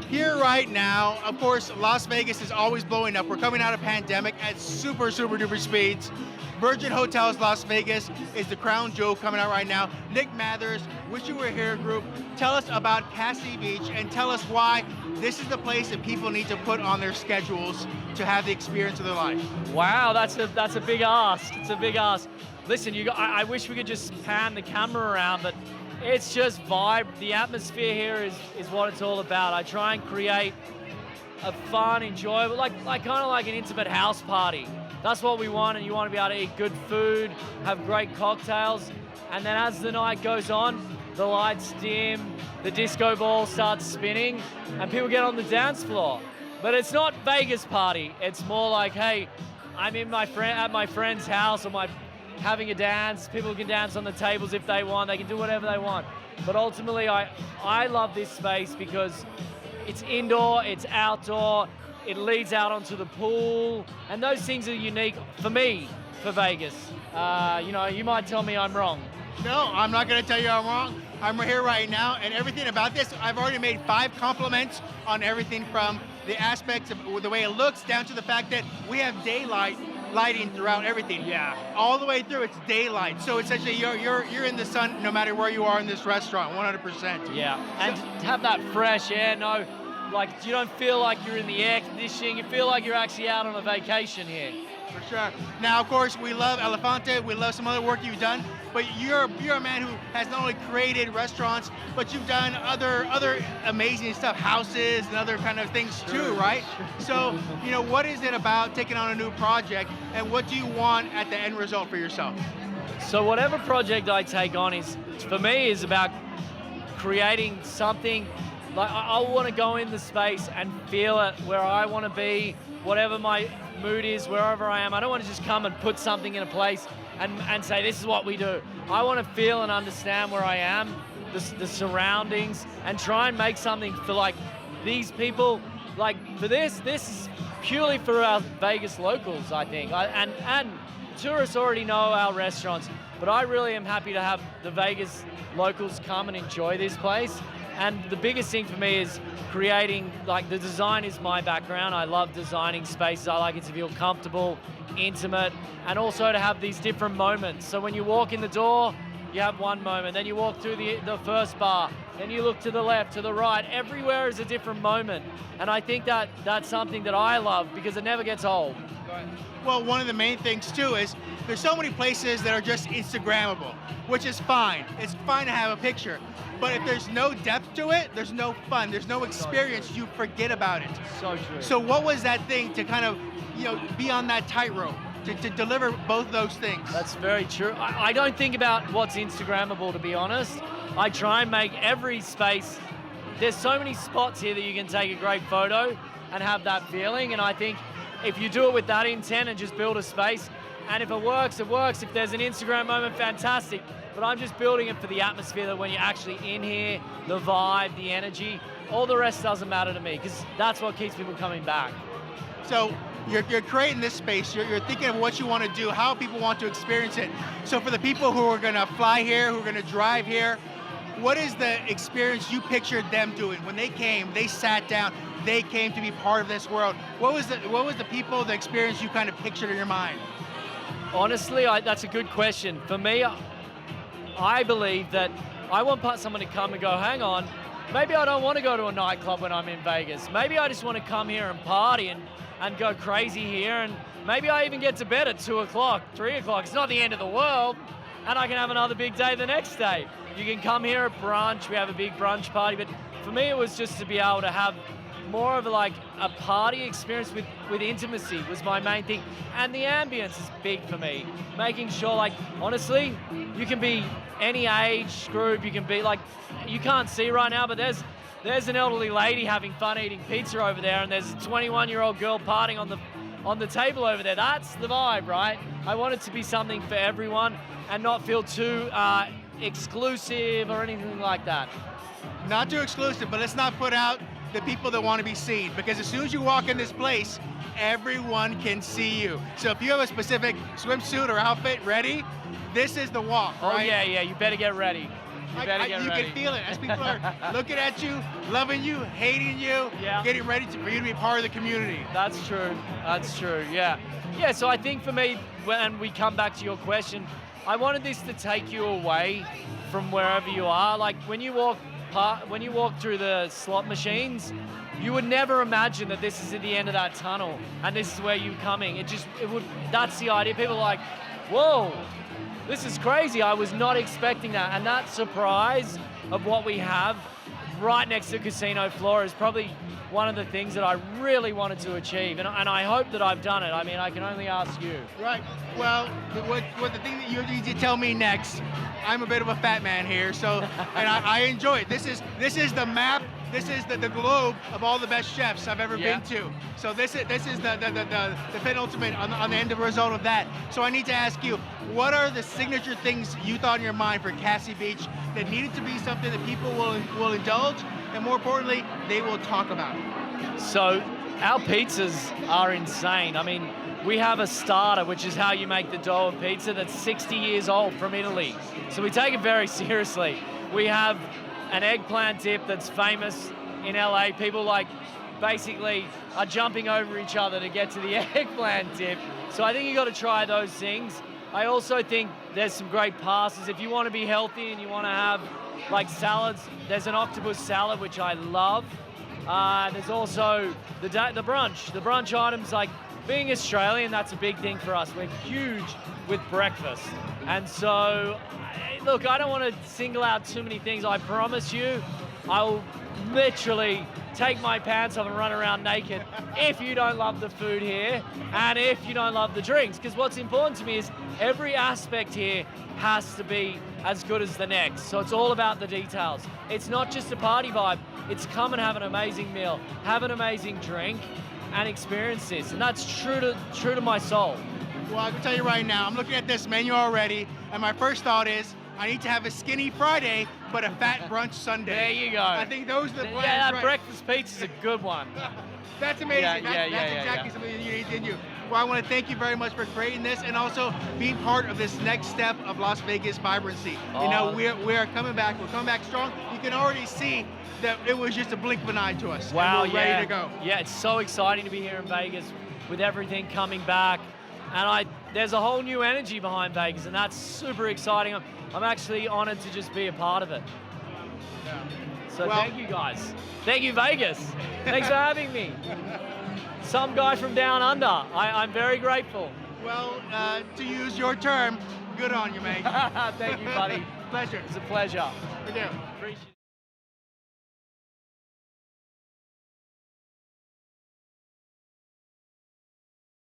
here right now. Of course, Las Vegas is always blowing up. We're coming out of pandemic at super, super duper speeds. Virgin Hotels Las Vegas is the crown jewel coming out right now. Nick Mathers, Wish You Were Here group, tell us about Kassi Beach and tell us why this is the place that people need to put on their schedules to have the experience of their life. Wow, that's a big ask. It's a big ask. Listen, I wish we could just pan the camera around, but it's just vibe. The atmosphere here is what it's all about. I try and create a fun, enjoyable, like kind of like an intimate house party. That's what we want, and you want to be able to eat good food, have great cocktails, and then as the night goes on, the lights dim, the disco ball starts spinning, and people get on the dance floor. But it's not Vegas party. It's more like, hey, I'm in at my friend's house, or having a dance. People can dance on the tables if they want. They can do whatever they want. But ultimately, I love this space because it's indoor, it's outdoor, it leads out onto the pool, and those things are unique for me, for Vegas. You might tell me I'm wrong. No, I'm not going to tell you I'm wrong. I'm here right now, and everything about this, I've already made 5 compliments on everything from the aspects of the way it looks down to the fact that we have lighting throughout everything. Yeah. All the way through, it's daylight. So essentially, you're in the sun no matter where you are in this restaurant, 100%. Yeah, and to have that fresh air, like you don't feel like you're in the air conditioning, you feel like you're actually out on a vacation here. For sure. Now, of course, we love Elefante, we love some other work you've done, but you're a man who has not only created restaurants, but you've done other amazing stuff, houses and other kind of things too, right? So, what is it about taking on a new project, and what do you want at the end result for yourself? So whatever project I take on for me, is about creating something. Like I want to go in the space and feel it where I want to be, whatever my mood is, wherever I am. I don't want to just come and put something in a place and say, this is what we do. I want to feel and understand where I am, the surroundings, and try and make something for like these people. Like for this is purely for our Vegas locals, I think. And tourists already know our restaurants, but I really am happy to have the Vegas locals come and enjoy this place. And the biggest thing for me is creating, like the design is my background. I love designing spaces. I like it to feel comfortable, intimate, and also to have these different moments. So when you walk in the door, you have one moment. Then you walk through the first bar. Then you look to the left, to the right. Everywhere is a different moment. And I think that's something that I love because it never gets old. Well, one of the main things too is there's so many places that are just Instagrammable, which is fine. It's fine to have a picture. But if there's no depth to it, there's no fun, there's no experience, you forget about it. So true. So what was that thing to kind of, be on that tightrope, to deliver both those things? That's very true. I don't think about what's Instagrammable, to be honest. I try and make every space, there's so many spots here that you can take a great photo and have that feeling, and I think if you do it with that intent and just build a space, and if it works, it works. If there's an Instagram moment, fantastic. But I'm just building it for the atmosphere, that when you're actually in here, the vibe, the energy, all the rest doesn't matter to me, because that's what keeps people coming back. So you're creating this space, you're thinking of what you want to do, how people want to experience it. So for the people who are going to fly here, who are going to drive here, what is the experience you pictured them doing? When they came, they sat down, they came to be part of this world. What was the experience you kind of pictured in your mind? Honestly, that's a good question. For me, I believe that I want someone to come and go, hang on, maybe I don't want to go to a nightclub when I'm in Vegas. Maybe I just want to come here and party and go crazy here, and maybe I even get to bed at 2 o'clock, 3 o'clock. It's not the end of the world, and I can have another big day the next day. You can come here at brunch. We have a big brunch party, but for me it was just to be able to have more of a party experience with intimacy was my main thing. And the ambience is big for me. Making sure, honestly, you can be any age group, you can be you can't see right now, but there's an elderly lady having fun eating pizza over there, and there's a 21-year-old girl partying on the table over there. That's the vibe, right? I want it to be something for everyone and not feel too exclusive or anything like that. Not too exclusive, but let's not put out the people that want to be seen, because as soon as you walk in this place, everyone can see you. So if you have a specific swimsuit or outfit ready, this is the walk, right? Oh yeah, you better get ready. You better get you ready. can feel it as people are looking at you, loving you, hating you, Yeah. getting ready for you to be part of the community. That's true. That's true. Yeah. Yeah. So I think for me, when we come back to your question, I wanted this to take you away from wherever you are. Like when you walk through the slot machines, you would never imagine that this is at the end of that tunnel and this is where you're coming. That's the idea. People are like, whoa, this is crazy. I was not expecting that. And that surprise of what we have right next to the casino floor is probably one of the things that I really wanted to achieve. And I hope that I've done it. I mean, I can only ask you. Right. Well, what the thing that you need to tell me next, I'm a bit of a fat man here, so, and I enjoy it. This is the map. This is the globe of all the best chefs I've ever been to. So this is the penultimate on the end of result of that. So I need to ask you, what are the signature things you thought in your mind for Kassi Beach that needed to be something that people will indulge, and more importantly, they will talk about? So our pizzas are insane. I mean, we have a starter, which is how you make the dough of pizza, that's 60 years old from Italy. So we take it very seriously. We have an eggplant dip that's famous in LA. People basically are jumping over each other to get to the eggplant dip. So I think you got to try those things. I also think there's some great pastas. If you want to be healthy and you want to have salads, there's an octopus salad, which I love. There's also the brunch. The brunch items, being Australian, that's a big thing for us. We're huge with breakfast. And so, look, I don't want to single out too many things. I promise you, I'll literally take my pants off and run around naked if you don't love the food here and if you don't love the drinks. Because what's important to me is every aspect here has to be as good as the next. So it's all about the details. It's not just a party vibe. It's come and have an amazing meal, have an amazing drink, and experience this. And that's true to my soul. Well, I can tell you right now, I'm looking at this menu already, and my first thought is, I need to have a skinny Friday, but a fat brunch Sunday. There you go. I think those are the plans. Yeah, that right? breakfast pizza's a good one. That's amazing. Yeah, That's exactly something that you need to do. Well, I want to thank you very much for creating this and also being part of this next step of Las Vegas vibrancy. You know, we are coming back. We're coming back strong. You can already see that it was just a blink of an eye to us. Wow, and we're ready to go. Yeah, it's so exciting to be here in Vegas with everything coming back. And there's a whole new energy behind Vegas, and that's super exciting. I'm actually honored to just be a part of it. Yeah. So thank you guys. Thank you, Vegas. Thanks for having me. Some guy from down under. I'm very grateful. Well, to use your term, good on you, mate. Thank you, buddy. Pleasure. It's a pleasure. Thank you.